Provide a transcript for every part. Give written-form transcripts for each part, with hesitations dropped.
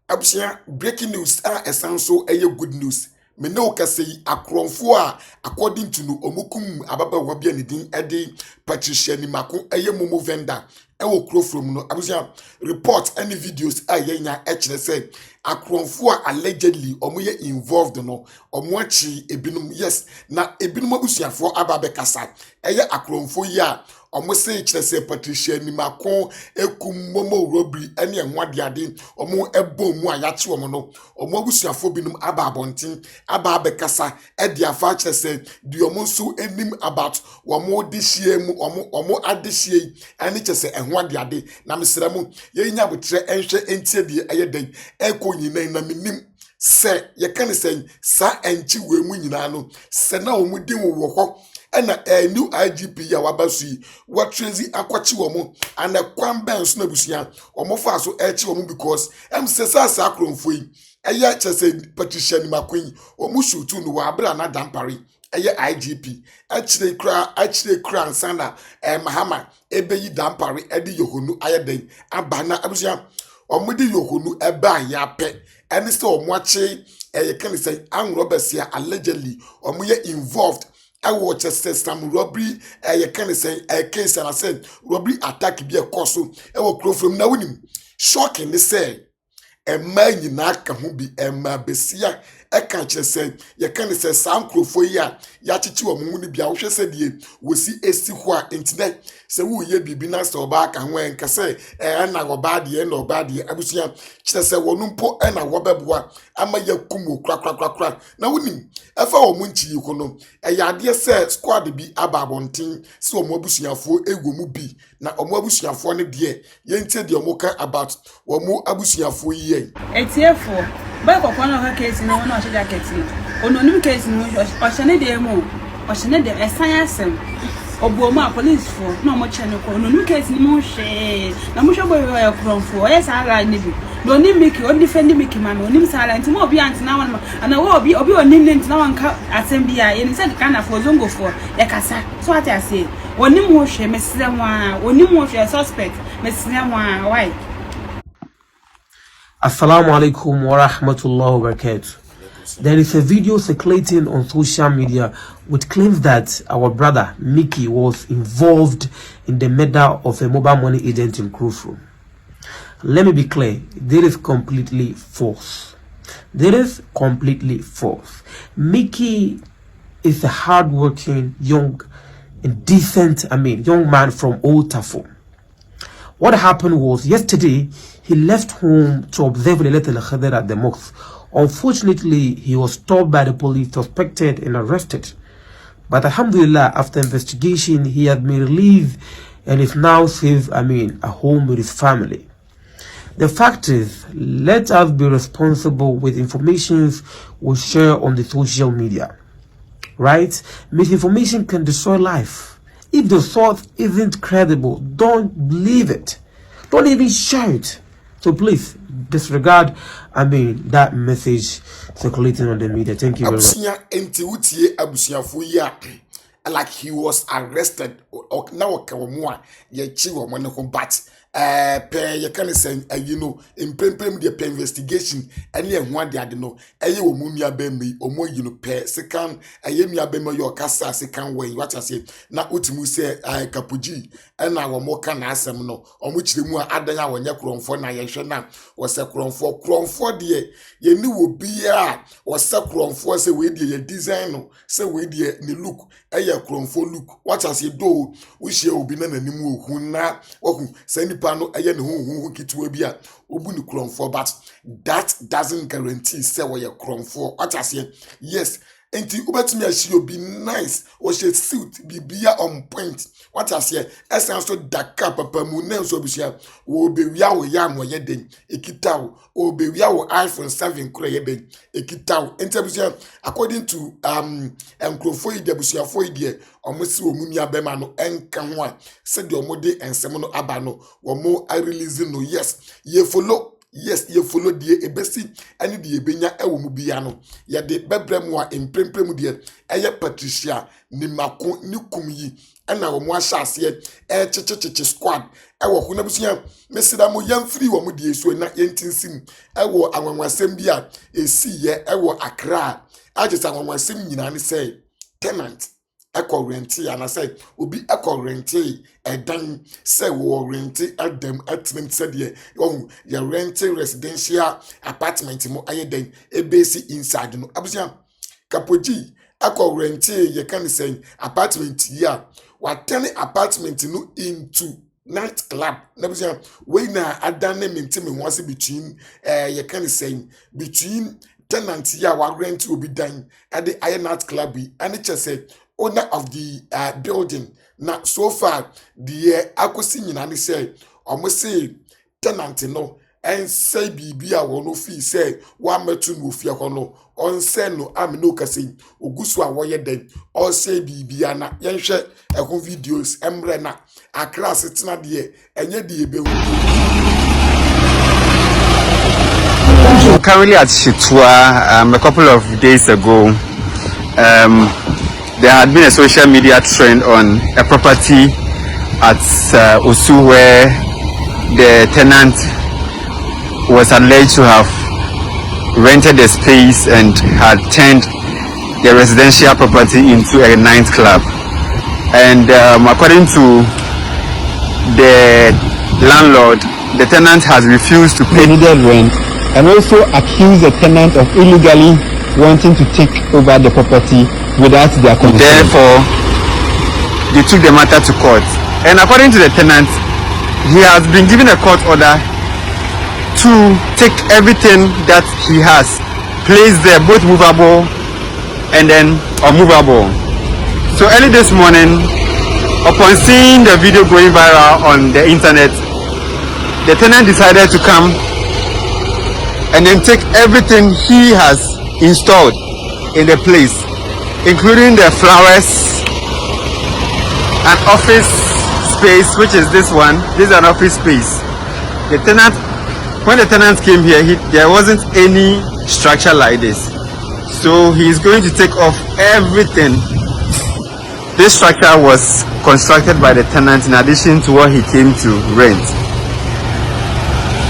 Abusia breaking news esanso good news. Me no kase Krofrom according to no omukum ababa wabia ne din Patricia Nimako Momo vendor Krofrom no abusia report any videos yenya ekire say Krofrom allegedly omoye involved no omoachi ebinum yes na ebinum abusiafo ababekasa Krofrom ya omo say kire say Patricia Nimako ekum Momo robbery ene enwade ade omo ebom mu ayache omo no omo abusiafo binum ababontin ababekasa ediafa kire say di omo so enim about omo dihie mu omo adihie ene kire say enwade ade na mesra mu ye nya botre enhwe entie die eyeden eko nyina na minim se ye kan say sa enchi we mu nyina no se na omo din wo ho ena new IGP ya wabasi what crazy akwachi womo and a kwan ben so na busia omo fa so echi womo because say sa Krofrom yi eya chese Patricia Nimako omo shutu no wa abra na dampare IGP achire kra nsana mahama ebeyi dampare edi Yohuno ayeden abana abusia omo di Yohuno eba ya pe eni se omo achi kan say anrobesia allegedly omo ye involved I watch some robbery you can say a case and I said robbery attack be a cause so Krofrom na winim shocking they say a man you na ka ho bi besia e kan kire say you can say some Krofrom ya chichi wo mu ni bia wo hwe say die wo si esi ho a internet say wo ye bibi na so ba ka ho en ka say na go ba de na ba de abusia kire say wo no mpo na wo beboa ama yakum kra na winim efa wo munchi yi kono ya ade say squad bi ababontin se omo abusuafo egwomu bi na omo abusuafo ne de ye ntie de omo kan about omo abusuafo yi etiefo ba kokwa no ka case no na o jacket ononim case no o chene de mu o chene de esan asem obuoma police for na omo chene ko ononim case ni mu hwe na mu hwe boy ya Krofrom o yes ara ni bi no ni miki o defend miki man onim sala nti mo obi anti na wan ana wo obi onim nti na wan ka asem bia ye ni se kana for zongo for e kasa so ati ase onim ho hwe mesire ho a onim ho hwe suspect mesire ho a why. Assalamu alaikum wa rahmatullahi wa barakatuh. There is a video circulating on social media which claims that our brother Mickey was involved in the murder of a mobile money agent in Krofrom. Let me be clear, this is completely false. This is completely false. Mickey is a hardworking, young and decent, young man from Old Tafo. What happened was yesterday he left home to observe the little Khadr at the mosque. Unfortunately, he was stopped by the police, suspected and arrested. But alhamdulillah, after investigation, he had been released and is now safe, at home with his family. The fact is, let us be responsible with information we share on the social media. Right? Misinformation can destroy life. If the source isn't credible, don't believe it. Don't even share it. So please disregard, that message circulating on the media. Thank you very much. Like he was arrested or now ye chi wo mo ne ho bat you can say in prempem the investigation any ho ade no wo mu nua ba mi omo second nua ba mi yo kasa second way what I say na otimu say kapuji na wo mo kan asem no omo kire mu adan a wonye Krofrom na ye hwe na wo se Krofrom de ye ni wo bia wo se Krofrom se we de ye design no se we de ni look Krofrom look what I say do we share obi na nanim ohun na wohu say nipa no eye ne hu kitwa bia obu ni Krofrom but that doesn't guarantee say we Krofrom what I say yes enti ubetimi ashi obi nice o she suit bibia on point what I say essence so daka papa mu na so bisia wo be wia wo ya mo ye den ekitaw o be wia wo iPhone 7 kura ye ben ekitaw enti bisia according to Krofrom de bisia foi de omosi wo mu nua be ma no enka ho a se de omode ensem no aba no wo mo I release no yes ye follow yes ye follow die ebesi ane die ebenya ewo mu bia no ye de bebrem a empremprem die eye Patricia Nimako ni kumyi ena wo mu ahyase chichichichi squad ewo ho na busuya mesida mo yamfiri wo mu die so na yentinsim ewo anwanwasem bia esi ye ewo Accra agisa anwanwasem nyina ne say tenant eko renti ana say obi eko renti edan say wo renti adam atment say de ye renti residential apartment mo ayeden ebesi inside no abusia kapoji eko renti ye kan say apartment here what turn apartment no into night club abusia we na adan na mentime wase between ye kan say between tenant here wa rent obi dan at the iron night club and it just said owner of the building. Now, so far, the akosi nyina ne say, almost say tenant no, and say bibi a wono fee say, one metu no fee hono, on say no, am no kasi, ugusu a woye den, or say bibi ana, yenche, a home videos, embrena, a class it's not the and yet the ebe. Currently at Shitwa, a couple of days ago, there had been a social media trend on a property at Osu where the tenant was alleged to have rented the space and had turned the residential property into a nightclub. And according to the landlord, the tenant has refused to pay the rent and also accused the tenant of illegally wanting to take over the property without their consent. Therefore, they took the matter to court. And according to the tenant, he has been given a court order to take everything that he has, placed there, both movable and then unmovable. So early this morning, upon seeing the video going viral on the internet, the tenant decided to come and then take everything he has installed in the place, including the flowers, an office space, which is this one. This is an office space. The tenant, when the tenant came here, there wasn't any structure like this. So he's going to take off everything. This structure was constructed by the tenant in addition to what he came to rent.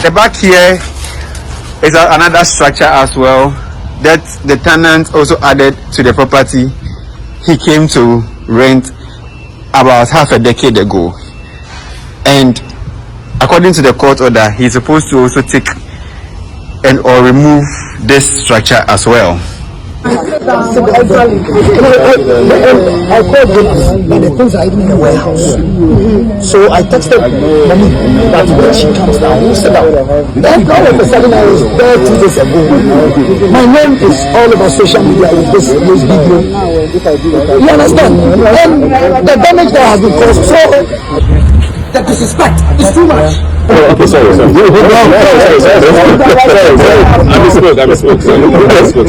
The back here is another structure as well that the tenant also added to the property he came to rent about half a decade ago. And according to the court order, he's supposed to also take and or remove this structure as well. I called them, but the things are even in the warehouse. So I texted mommy that when she comes down, we'll sit down. Then all of a sudden I was there 2 days ago. My name is all over social media with this video. You understand? And the damage that has been caused, so the disrespect is too much.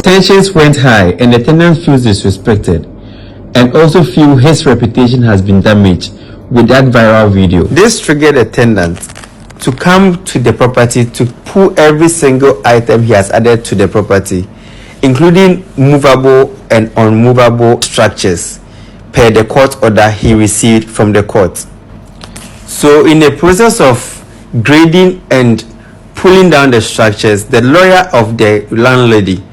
Tensions went high and the tenant feels disrespected and also feel his reputation has been damaged with that viral video. This triggered the tenant to come to the property to pull every single item he has added to the property, including movable and unmovable structures per the court order he received from the court. So in the process of grading and pulling down the structures, the lawyer of the landlady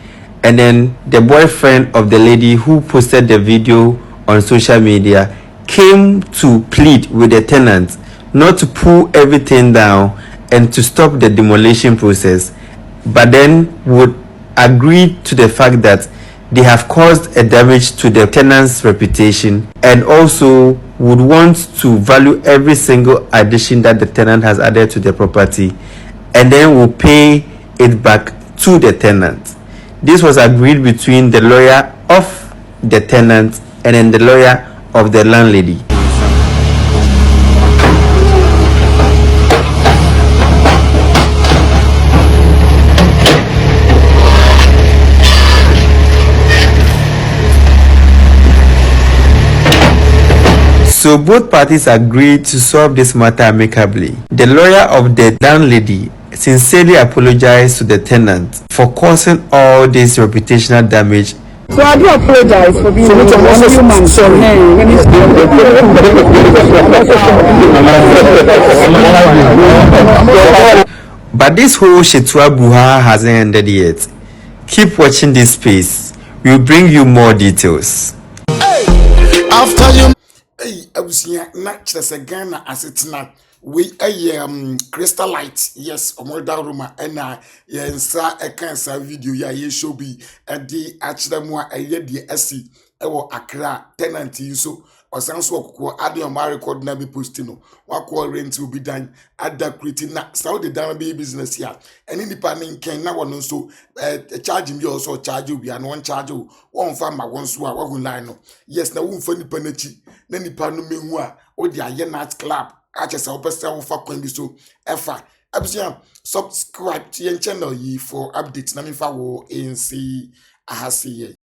and then the boyfriend of the lady who posted the video on social media came to plead with the tenant not to pull everything down and to stop the demolition process, but then would agree to the fact that they have caused a damage to the tenant's reputation and also would want to value every single addition that the tenant has added to the property and then will pay it back to the tenant. This was agreed between the lawyer of the tenant and then the lawyer of the landlady. So both parties agreed to solve this matter amicably. The lawyer of the landlady sincerely apologize to the tenant for causing all this reputational damage. So I do apologize for being a human. Sorry. But this whole Shetua Buha hasn't ended yet. Keep watching this space. We'll bring you more details. After you hey abusia na chese Ghana asetina we crystal light yes omoda roma na yensa ekansa video ya ye show bi edi achira mu a eye de asi ewo Accra tenant so osanso okoko ade o ma record na be post no wakọ rent obi dan ada creating na Saudi dan be business ya eni nipa ne nken na wono so charge me also charge obi and one charge won fa ma won so a wahu line no yes na won fa nipa na chi na nipa no mehu a o di aye night club a che se opese wo fa kwan bi so efa abusia subscribe to your channel yi for updates na me fa wo nc ahasi ye